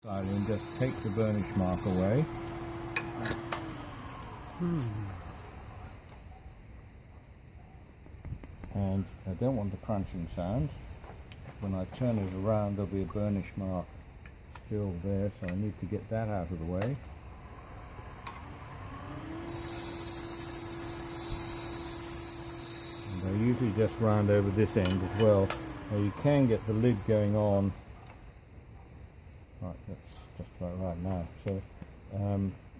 And just take the burnish mark away. And I don't want the crunching sound. When I turn it around, there'll be a burnish mark still there, so I need to get that out of the way. And I usually just round over this end as well. Now you can get the lid going on. Right, that's just about right now. So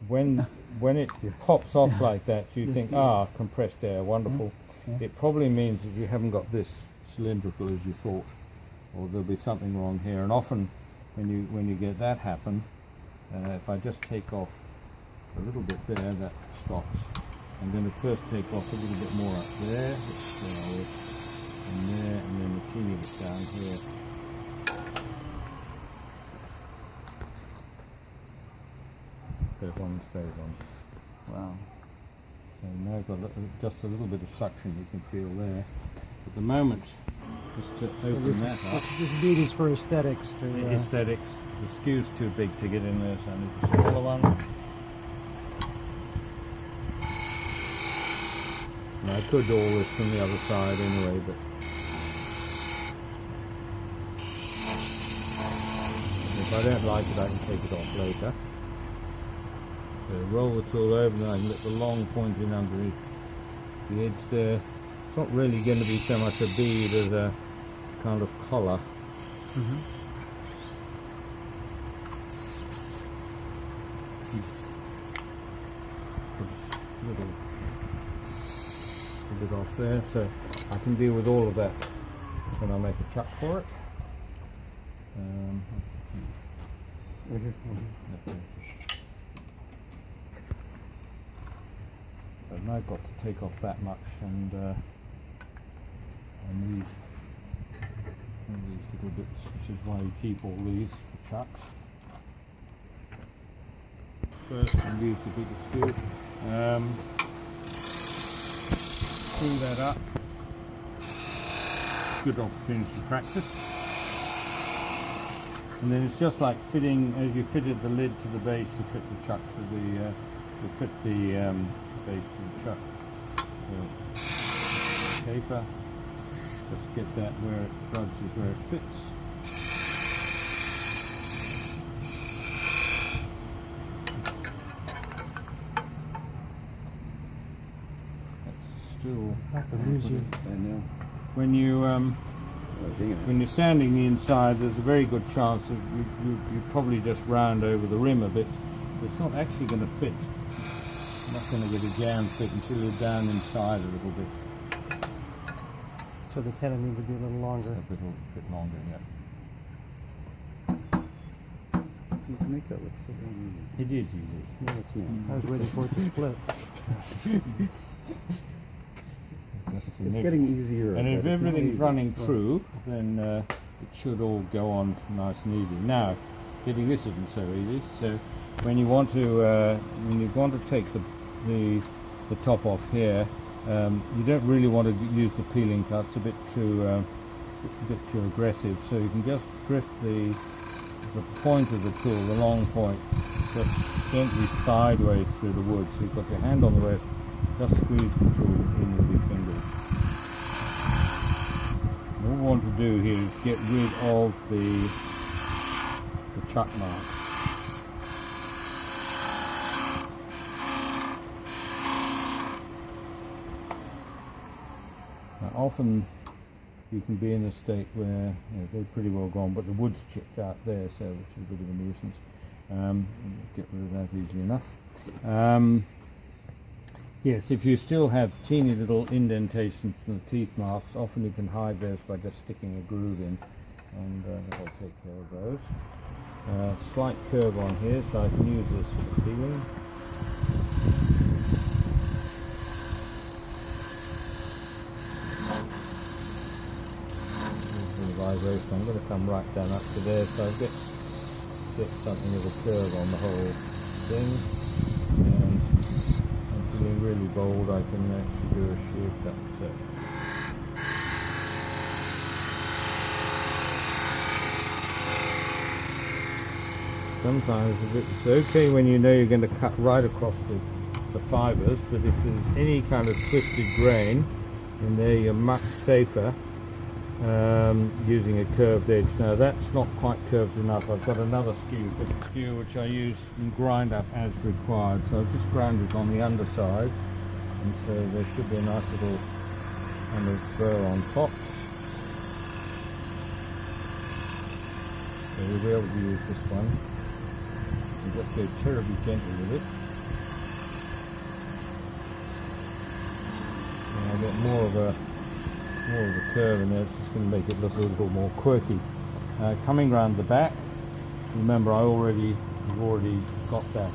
when it pops off like that, you think, compressed air, wonderful. It probably means that you haven't got this cylindrical as you thought, or there'll be something wrong here. And often when you get that happen, if I just take off a little bit there, that stops. I'm going to first take off a little bit more up there, and there, and then a teeny bit down here. Goes on and stays on. Wow. So now I've got just a little bit of suction you can feel there. At the moment, just to open that up. This bead is for aesthetics. Aesthetics. The skew's too big to get in there, so I need a smaller one. And I could do all this from the other side anyway, but if I don't like it, I can take it off later. So roll the tool over, and I can let the long point in underneath the edge there. It's not really going to be so much a bead as a kind of collar. Put a bit off there, so I can deal with all of that when I make a chuck for it. I've now got to take off that much, and I need these little bits, which is why you keep all these for chucks. First, and use the bigger screw. Pull that up. Good opportunity to practice. And then it's just like fitting, as you fitted the lid to the base, you fit the chuck to the, you fit the base to the chuck. So, taper, just get that where it budges, where it fits. That's still when you're sanding the inside, there's a very good chance that you probably just round over the rim a bit, so it's not actually going to fit. You're not going to get a jam fit until you're down inside a little bit. So the tenon needs to be a little longer. A bit longer, yeah. You can make that look so damn easy. It is easy. No, it's not. I was waiting for it to split. It's getting easier. And if but it's not everything's easy. running true, then it should all go on nice and easy. Now, getting this isn't so easy. So when you want to take the top off here, you don't really want to use the peeling cut. It's a bit too aggressive. So you can just drift the point of the tool, the long point, just gently sideways through the wood. So you've got your hand on the wrist. Just squeeze the tool in with your fingers. And all we want to do here is get rid of the chuck marks. Now often you can be in a state where they're pretty well gone, but the wood's chipped out there, so which is a bit of a nuisance. Get rid of that easily enough. Yes, if you still have teeny little indentations from the teeth marks, often you can hide those by just sticking a groove in, and that'll take care of those. Slight curve on here, so I can use this for peeling. There's the vibration. I'm going to come right down up to there, so I get something of a curve on the whole thing. And being really bold, I can actually do a shear cut. So. sometimes it's okay when you know you're going to cut right across the fibres, but if there's any kind of twisted grain in there, you're much safer using a curved edge. Now that's not quite curved enough. I've got another skew which I use and grind up as required. So I've just ground it on the underside, and so there should be a nice little kind of burr on top. So we'll be able to use this one. And just go terribly gently with it. And I'll get more of a curve in there. It's just going to make it look a little more quirky. Coming round the back, remember I've already got that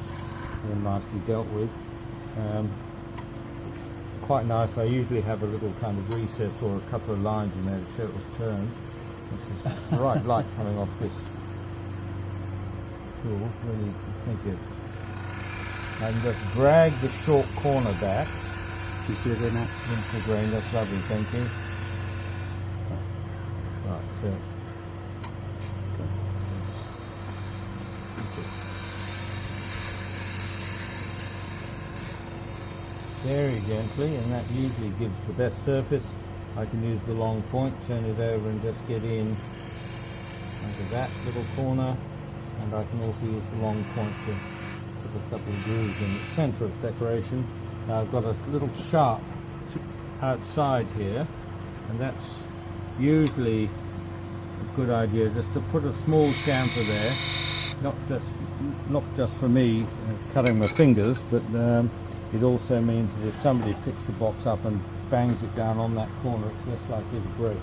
all nicely dealt with. Quite nice. I usually have a little kind of recess or a couple of lines in there to show it was turned. This is right light coming off this tool. Really, thank you. I can just drag the short corner back. You see it there now? Into the grain. That's lovely, thank you. Right, so very gently, and that usually gives the best surface. I can use the long point, turn it over and just get in into that little corner, and I can also use the long point to put a couple of grooves in the centre of decoration. Now I've got a little sharp outside here, and that's usually a good idea just to put a small chamfer there, not just for me cutting my fingers, but it also means that if somebody picks the box up and bangs it down on that corner, it's less likely to break.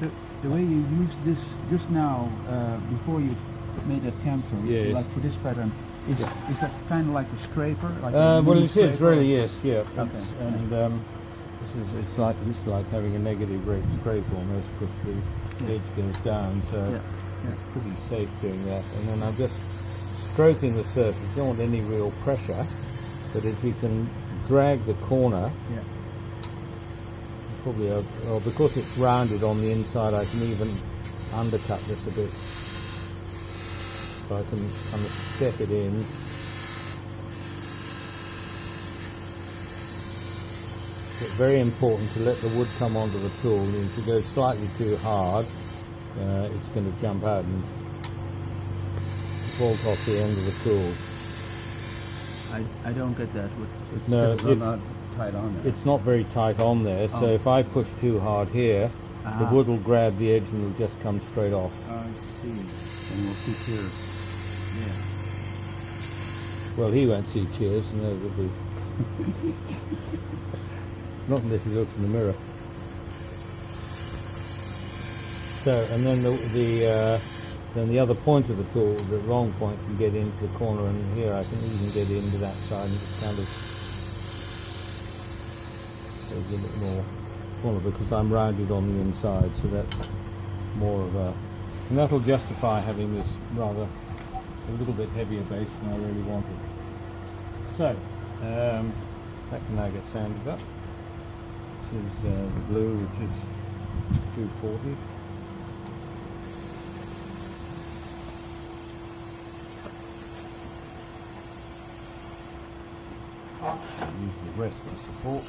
So the way you used this just now, before you made that chamfer, Yes. like for this pattern, is that kind of like a scraper? Like Well, it is really, yes, yeah. Okay. And it's like having a negative rate scrape almost, because the edge goes down, so it's pretty safe doing that. And then I'm just stroking the surface. You don't want any real pressure, but if you can drag the corner, probably because it's rounded on the inside, I can even undercut this a bit, so I can kind of step it in. It's very important to let the wood come onto the tool, and if you go slightly too hard, it's going to jump out and vault off the end of the tool. I don't get that. It's No, not tight on there. It's not very tight on there, so if I push too hard here, the wood will grab the edge and it'll just come straight off. I see. And we'll see tears. Well, he won't see tears, and it'll be not unless he looks in the mirror. So, and then then the other point of the tool, the long point, can get into the corner, and here I can even get into that side and just kind of goes a bit more corner, because I'm rounded on the inside, so that's more of a, and that'll justify having this rather a little bit heavier base than I really wanted. So that can now get sanded up. This is the blue, which is 240. Use the rest as support.